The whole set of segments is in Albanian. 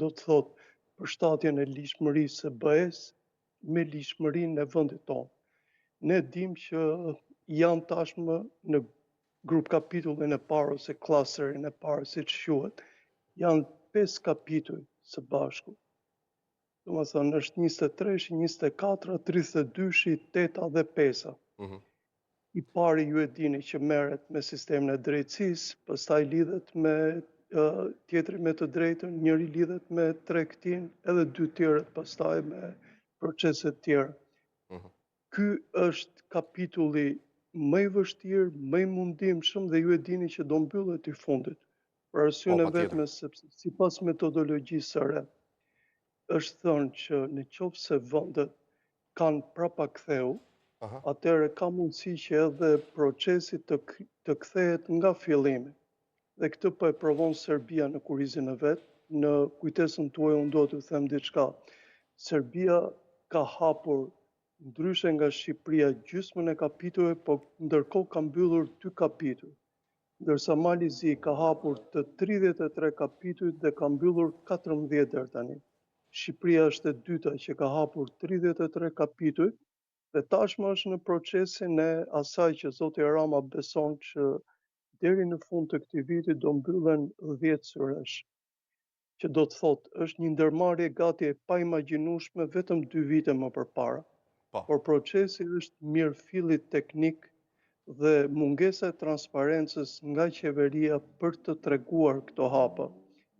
do të thotë përshtatjen e lishmërisë së BE-s me lishmërinë e vendit tonë. Ne dim që janë tashmë në grup kapitullin e parë ose klasterin e parë, siç quhet, janë 5 kapitull së bashku. Domethënë është 23, 24, 32, 8 dhe 5. I pari ju e dini që merret me sistemin e drejtësisë, pastaj lidhet me tjetri me të drejtën, njëri lidhet me tregtin, edhe dy tjerët pastaj me procese të tjera. Ky është kapitulli më i vështirë, më i mundimshëm dhe ju e dini që do mbyllet i fundit. Për arsyeën e vetme sepse sipas metodologjisë së re, është thënë që në qoftë se vendet kanë prapaktheu, atëherë ka mundësi që edhe procesi të kthehet nga fillimi. Dhe këtë po e provon Serbia në kurrizin e vet. Në kujtesën tuaj unë do t'ju them diçka. Serbia ka hapur ndryshe nga Shqipëria gjysmën e kapitujve, po ndërkohë ka mbyllur 2 kapituj. Ndërsa Malizi ka hapur të 33 kapitujt dhe ka mbyllur 14 deri tani. Shqipëria është e dyta që ka hapur 33 kapituj dhe tashmë është në procesin e asaj që zoti Rama beson që deri në fund të këtij viti do mbyllen 10 syresh. Që do të thotë është një ndërmarrje gati e paimagjinueshme vetëm 2 vite më përpara. Por procesi është mirëfilli teknik dhe mungesa e transparencës nga qeveria për të treguar këto hapa.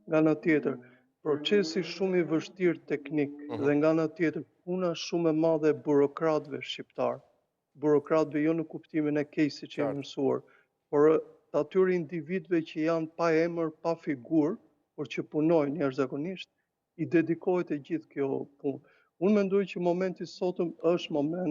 Nga ana tjetër, procesi shumë i vështirë teknik dhe nga ana tjetër puna shumë e madhe e burokratëve shqiptar. Burokratëve jo në kuptimin e keq siç jemi mësuar, por atyre individëve që janë pa emër, pa figurë, por që punojnë jashtëzakonisht, i dedikohet e gjithë kjo punë. Unë mendoj që momenti sotëm është moment